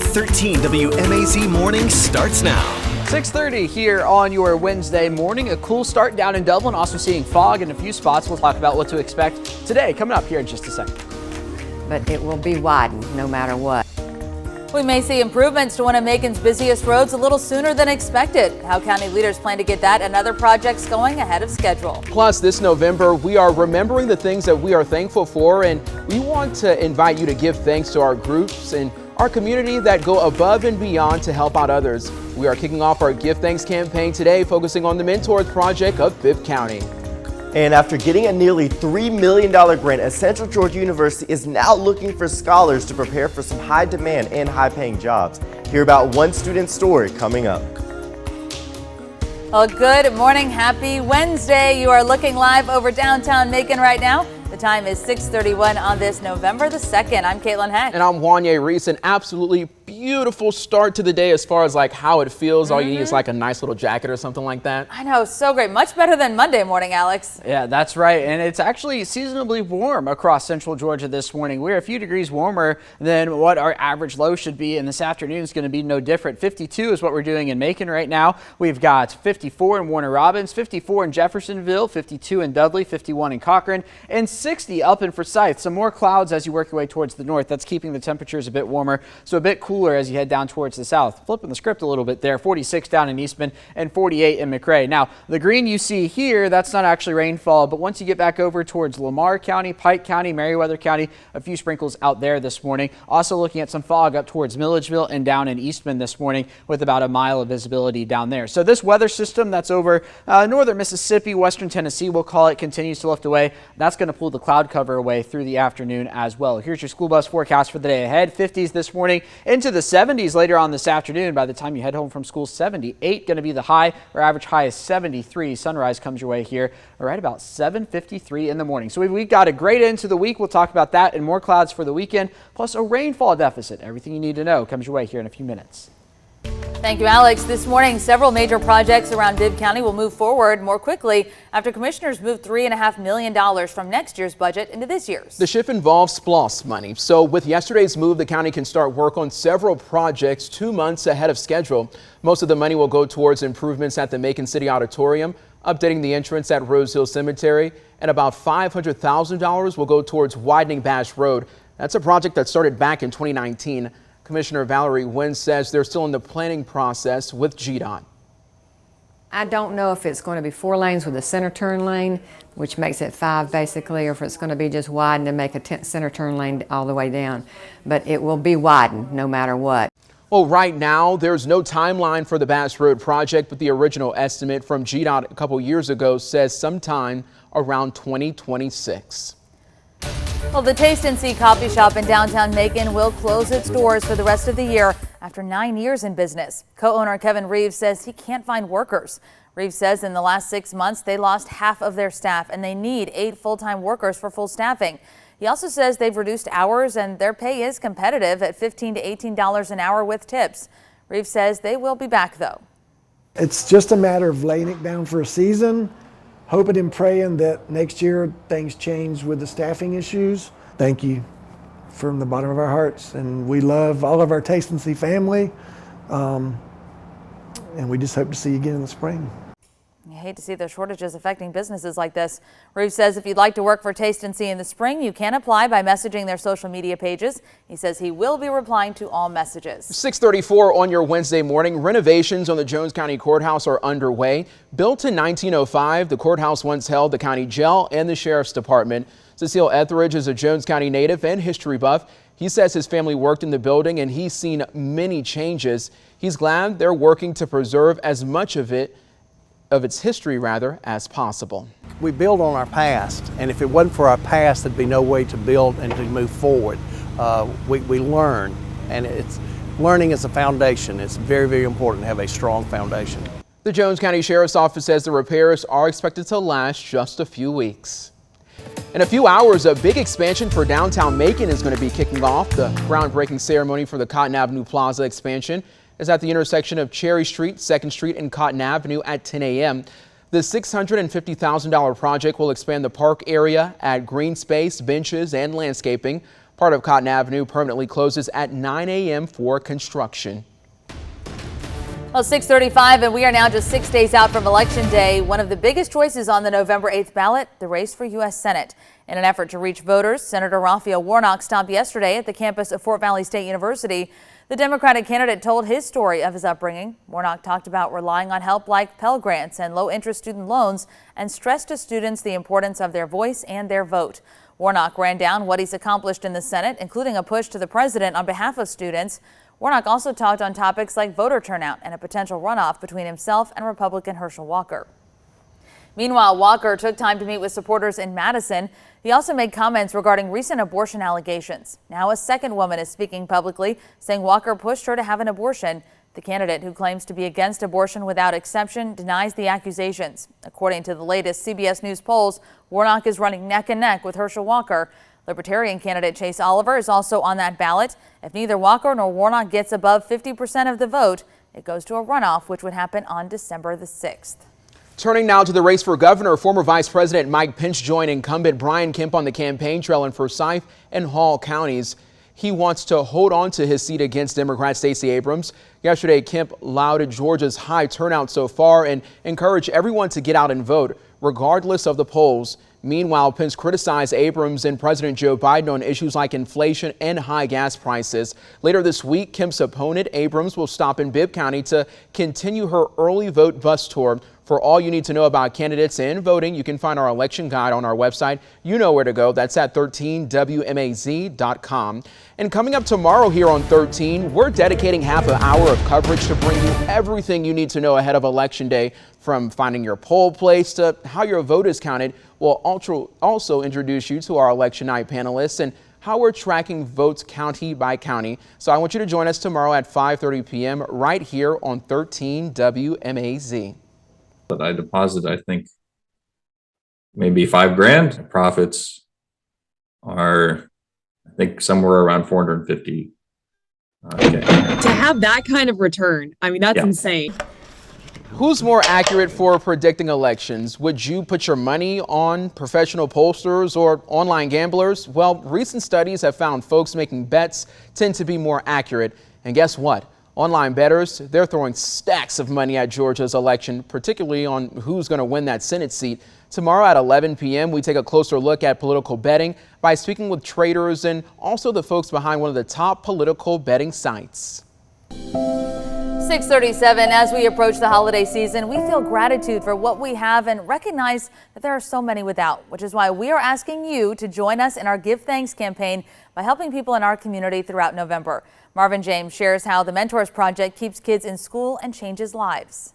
13 WMAZ Morning starts now. 6:30 here on your Wednesday morning. A cool start down in Dublin. Also seeing fog in a few spots. We'll talk about what to expect today coming up here in just a second. But it will be widened no matter what. We may see improvements to one of Macon's busiest roads a little sooner than expected. How county leaders plan to get that and other projects going ahead of schedule. Plus, this November, we are remembering the things that we are thankful for, and we want to invite you to give thanks to our groups and our community that go above and beyond to help out others. We are kicking off our Give Thanks campaign today, focusing on the Mentors Project of Bibb County. And after getting a nearly $3 million grant, a Central Georgia University is now looking for scholars to prepare for some high demand and high paying jobs. Hear about one student's story coming up. Well, good morning. Happy Wednesday. You are looking live over downtown Macon right now. The time is 6:31 on this November the 2nd. I'm Caitlin Heck. And I'm Wanye Reese. An absolutely beautiful start to the day as far as like how it feels. All you need is like a nice little jacket or something like that. I know, so great. Much better than Monday morning, Alex. Yeah, that's right. And it's actually seasonably warm across central Georgia this morning. We're a few degrees warmer than what our average low should be. And this afternoon is going to be no different. 52 is what we're doing in Macon right now. We've got 54 in Warner Robins, 54 in Jeffersonville, 52 in Dudley, 51 in Cochran, and 60 up in Forsyth. Some more clouds as you work your way towards the north. That's keeping the temperatures a bit warmer, so a bit cooler as you head down towards the south. Flipping the script a little bit there, 46 down in Eastman and 48 in McRae. Now, the green you see here, that's not actually rainfall, but once you get back over towards Lamar County, Pike County, Meriwether County, a few sprinkles out there this morning. Also looking at some fog up towards Milledgeville and down in Eastman this morning with about a mile of visibility down there. So this weather system that's over northern Mississippi, western Tennessee, we'll call it, continues to lift away. That's going to pull the cloud cover away through the afternoon as well. Here's your school bus forecast for the day ahead. 50s this morning into the 70s later on this afternoon. By the time you head home from school, 78 going to be the high. Our average high is 73. Sunrise comes your way here right about 7:53 in the morning. So we've got a great end to the week. We'll talk about that and more clouds for the weekend, plus a rainfall deficit. Everything you need to know comes your way here in a few minutes. Thank you, Alex. This morning, several major projects around Bibb County will move forward more quickly after commissioners moved $3.5 million from next year's budget into this year's. The shift involves SPLOST money. So with yesterday's move, the county can start work on several projects 2 months ahead of schedule. Most of the money will go towards improvements at the Macon City Auditorium, updating the entrance at Rose Hill Cemetery, and about $500,000 will go towards widening Bash Road. That's a project that started back in 2019. Commissioner Valerie Wynn says they're still in the planning process with GDOT. I don't know if it's going to be 4 lanes with a center turn lane, which makes it 5 basically, or if it's going to be just widened and make a center turn lane all the way down. But it will be widened no matter what. Well, right now, there's no timeline for the Bass Road project, but the original estimate from GDOT a couple years ago says sometime around 2026. Well, the Decency Coffee shop in downtown Macon will close its doors for the rest of the year after 9 years in business. Co-owner Kevin Reeves says he can't find workers. Reeves says in the last 6 months, they lost half of their staff and they need 8 full-time workers for full staffing. He also says they've reduced hours and their pay is competitive at $15 to $18 an hour with tips. Reeves says they will be back, though. It's just a matter of laying it down for a season, hoping and praying that next year things change with the staffing issues. Thank you from the bottom of our hearts. And we love all of our Decency family. And we just hope to see you again in the spring. I hate to see the shortages affecting businesses like this. Reeves says if you'd like to work for Decency in the spring, you can apply by messaging their social media pages. He says he will be replying to all messages. 6:34 on your Wednesday morning. Renovations on the Jones County Courthouse are underway. Built in 1905, the courthouse once held the county jail and the sheriff's department. Cecile Etheridge is a Jones County native and history buff. He says his family worked in the building and he's seen many changes. He's glad they're working to preserve as much of its history as possible. We build on our past, and if it wasn't for our past, there'd be no way to build and to move forward. We learn, and learning is a foundation. It's very, very important to have a strong foundation. The Jones County Sheriff's Office says the repairs are expected to last just a few weeks. In a few hours, a big expansion for downtown Macon is going to be kicking off. The groundbreaking ceremony for the Cotton Avenue Plaza expansion is at the intersection of Cherry Street, 2nd Street, and Cotton Avenue at 10 a.m. The $650,000 project will expand the park area, add green space, benches, and landscaping. Part of Cotton Avenue permanently closes at 9 a.m. for construction. Well, 6:35, and we are now just 6 days out from Election Day. One of the biggest choices on the November 8th ballot, the race for U.S. Senate. In an effort to reach voters, Senator Raphael Warnock stopped yesterday at the campus of Fort Valley State University. The Democratic candidate told his story of his upbringing. Warnock talked about relying on help like Pell Grants and low-interest student loans and stressed to students the importance of their voice and their vote. Warnock ran down what he's accomplished in the Senate, including a push to the president on behalf of students. Warnock also talked on topics like voter turnout and a potential runoff between himself and Republican Herschel Walker. Meanwhile, Walker took time to meet with supporters in Madison. He also made comments regarding recent abortion allegations. Now a second woman is speaking publicly, saying Walker pushed her to have an abortion. The candidate, who claims to be against abortion without exception, denies the accusations. According to the latest CBS News polls, Warnock is running neck and neck with Herschel Walker. Libertarian candidate Chase Oliver is also on that ballot. If neither Walker nor Warnock gets above 50% of the vote, it goes to a runoff, which would happen on December the 6th. Turning now to the race for governor, former Vice President Mike Pence joined incumbent Brian Kemp on the campaign trail in Forsyth and Hall counties. He wants to hold on to his seat against Democrat Stacey Abrams. Yesterday, Kemp lauded Georgia's high turnout so far and encouraged everyone to get out and vote, regardless of the polls. Meanwhile, Pence criticized Abrams and President Joe Biden on issues like inflation and high gas prices. Later this week, Kemp's opponent, Abrams, will stop in Bibb County to continue her early vote bus tour. For all you need to know about candidates and voting, you can find our election guide on our website. You know where to go. That's at 13WMAZ.com. And coming up tomorrow here on 13, we're dedicating half an hour of coverage to bring you everything you need to know ahead of Election Day, from finding your poll place to how your vote is counted. We'll also introduce you to our election night panelists and how we're tracking votes county by county. So I want you to join us tomorrow at 5:30 p.m. right here on 13 WMAZ. But I deposit, I think, maybe $5,000. Profits are, I think, somewhere around 450. Okay. To have that kind of return, I mean, that's insane. Who's more accurate for predicting elections? Would you put your money on professional pollsters or online gamblers? Well, recent studies have found folks making bets tend to be more accurate. And guess what? Online bettors, they're throwing stacks of money at Georgia's election, particularly on who's going to win that Senate seat. Tomorrow at 11 p.m., we take a closer look at political betting by speaking with traders and also the folks behind one of the top political betting sites. 6:37, as we approach the holiday season, we feel gratitude for what we have and recognize that there are so many without, which is why we are asking you to join us in our Give Thanks campaign by helping people in our community throughout November. Marvin James shares how the Mentors Project keeps kids in school and changes lives.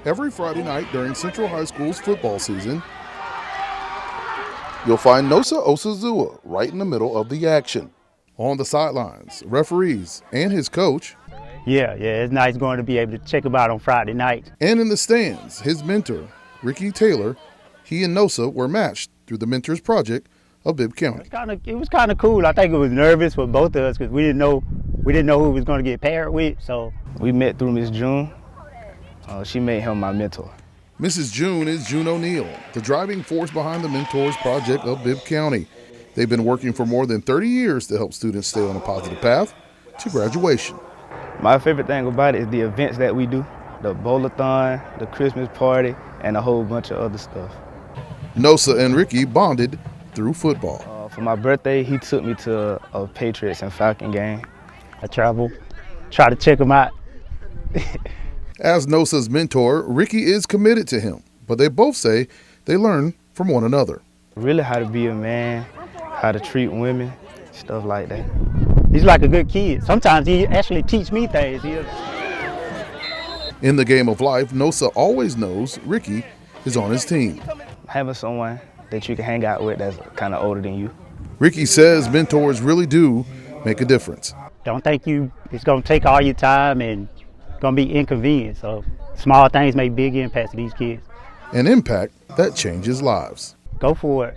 Every Friday night during Central High School's football season, you'll find Nosa Osazua right in the middle of the action. On the sidelines, referees, and his coach. Yeah, it's nice going to be able to check him out on Friday night. And in the stands, his mentor, Ricky Taylor. He and Nosa were matched through the Mentors Project of Bibb County. It was kind of cool. I think it was nervous for both of us because we didn't know who we was going to get paired with. So we met through Miss June. She made him my mentor. Mrs. June is June O'Neill, the driving force behind the Mentors Project of Bibb County. They've been working for more than 30 years to help students stay on a positive path to graduation. My favorite thing about it is the events that we do, the bowl-a-thon, the Christmas party, and a whole bunch of other stuff. Nosa and Ricky bonded through football. For my birthday, he took me to a Patriots and Falcon game. I travel, try to check him out. As Nosa's mentor, Ricky is committed to him, but they both say they learn from one another. Really how to be a man, how to treat women, stuff like that. He's like a good kid. Sometimes he actually teach me things. In the game of life, Nosa always knows Ricky is on his team. Having someone that you can hang out with that's kind of older than you. Ricky says mentors really do make a difference. Don't think it's going to take all your time and going to be inconvenient. So small things make big impacts to these kids. An impact that changes lives. Go for it.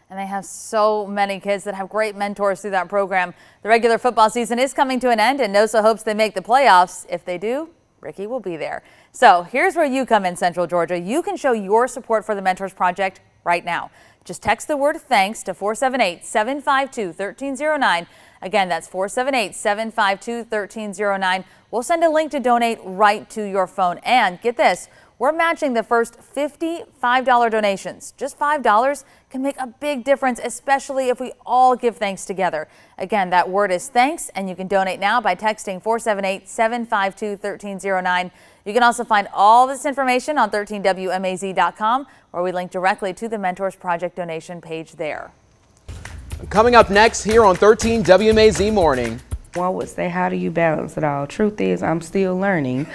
And they have so many kids that have great mentors through that program. The regular football season is coming to an end, and Nosa hopes they make the playoffs. If they do, Ricky will be there. So here's where you come in, Central Georgia. You can show your support for the Mentors Project right now. Just text the word thanks to 478-752-1309. Again, that's 478-752-1309. We'll send a link to donate right to your phone. And get this, we're matching the first 50 $5 donations. Just $5 can make a big difference, especially if we all give thanks together. Again, that word is thanks, and you can donate now by texting 478-752-1309. You can also find all this information on 13WMAZ.com, where we link directly to the Mentors Project donation page there. Coming up next here on 13 WMAZ Morning. One would say, how do you balance it all? Truth is, I'm still learning.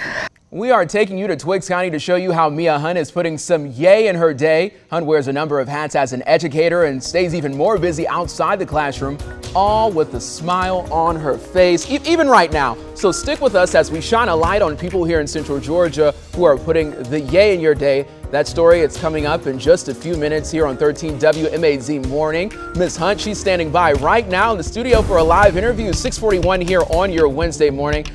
We are taking you to Twiggs County to show you how Mia Hunt is putting some yay in her day. Hunt wears a number of hats as an educator and stays even more busy outside the classroom, all with a smile on her face, even right now. So stick with us as we shine a light on people here in Central Georgia who are putting the yay in your day. That story, it's coming up in just a few minutes here on 13 WMAZ Morning. Miss Hunt, she's standing by right now in the studio for a live interview, 6:41 here on your Wednesday morning.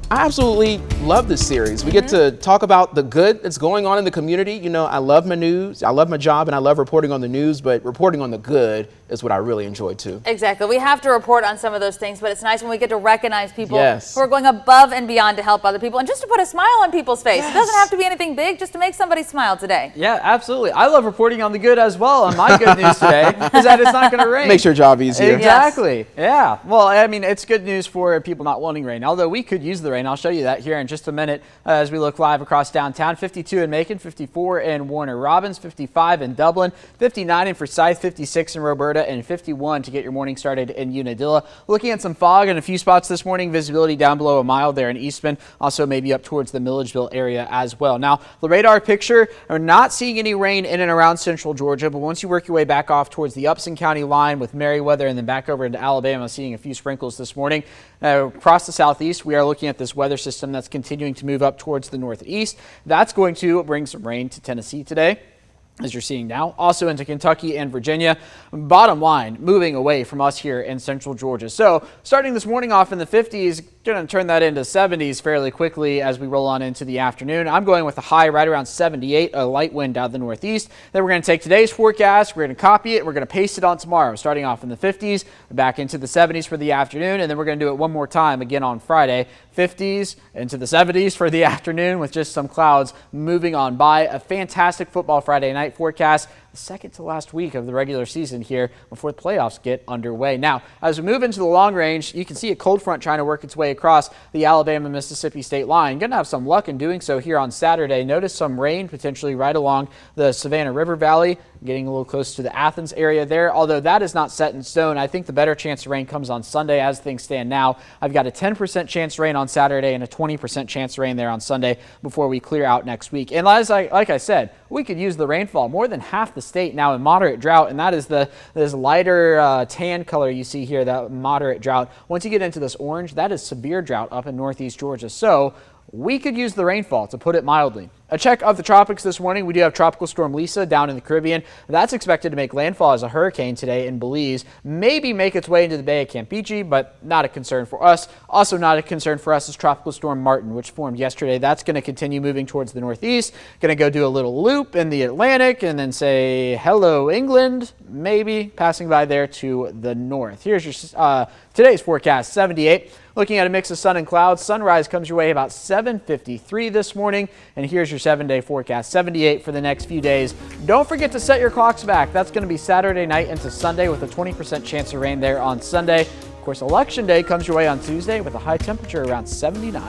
I absolutely love this series. We get to talk about the good that's going on in the community. You know, I love my news, I love my job, and I love reporting on the news, but reporting on the good is what I really enjoy too. Exactly. We have to report on some of those things, but it's nice when we get to recognize people Yes. who are going above and beyond to help other people and just to put a smile on people's face. It doesn't have to be anything big, just to make somebody smile today. Yeah, absolutely. I love reporting on the good as well on my good news today, because that it's not going to rain. Makes your job easier. Exactly. Yes. Yeah. Well, I mean, it's good news for people not wanting rain, although we could use the rain. I'll show you that here in just a minute as we look live across downtown. 52 in Macon, 54 in Warner Robins, 55 in Dublin, 59 in Forsyth, 56 in Roberta, and 51 to get your morning started in Unadilla. Looking at some fog in a few spots this morning. Visibility down below a mile there in Eastman. Also maybe up towards the Milledgeville area as well. Now, the radar picture, we're not seeing any rain in and around central Georgia, but once you work your way back off towards the Upson County line with Meriwether and then back over into Alabama, seeing a few sprinkles this morning. Across the southeast, we are looking at this weather system that's continuing to move up towards the northeast. That's going to bring some rain to Tennessee today, as you're seeing now, also into Kentucky and Virginia. Bottom line, moving away from us here in central Georgia. So starting this morning off in the 50s, going to turn that into 70s fairly quickly as we roll on into the afternoon. I'm going with a high right around 78, a light wind out of the northeast. Then we're going to take today's forecast, we're going to copy it, we're going to paste it on tomorrow, starting off in the 50s, back into the 70s for the afternoon, and then we're going to do it one more time again on Friday. 50s into the 70s for the afternoon with just some clouds moving on by. A fantastic football Friday night forecast, the second to last week of the regular season here before the playoffs get underway. Now, as we move into the long range, you can see a cold front trying to work its way across the Alabama-Mississippi state line. Going to have some luck in doing so here on Saturday. Notice some rain potentially right along the Savannah River Valley, getting a little close to the Athens area there, although that is not set in stone. I think the better chance of rain comes on Sunday as things stand now. I've got a 10% chance rain on Saturday and a 20% chance rain there on Sunday before we clear out next week. And like I said, we could use the rainfall. More than half the state now in moderate drought, and that is this lighter tan color you see here, that moderate drought. Once you get into this orange, that is severe drought up in northeast Georgia. So we could use the rainfall, to put it mildly. A check of the tropics this morning. We do have Tropical Storm Lisa down in the Caribbean. That's expected to make landfall as a hurricane today in Belize. Maybe make its way into the Bay of Campeche, but not a concern for us. Also not a concern for us is Tropical Storm Martin, which formed yesterday. That's going to continue moving towards the northeast. Going to go do a little loop in the Atlantic and then say hello England, maybe passing by there to the north. Here's your today's forecast, 78. Looking at a mix of sun and clouds. Sunrise comes your way about 7:53 this morning. And here's your 7-day forecast, 78 for the next few days. Don't forget to set your clocks back. That's going to be Saturday night into Sunday with a 20% chance of rain there on Sunday. Of course, Election Day comes your way on Tuesday with a high temperature around 79.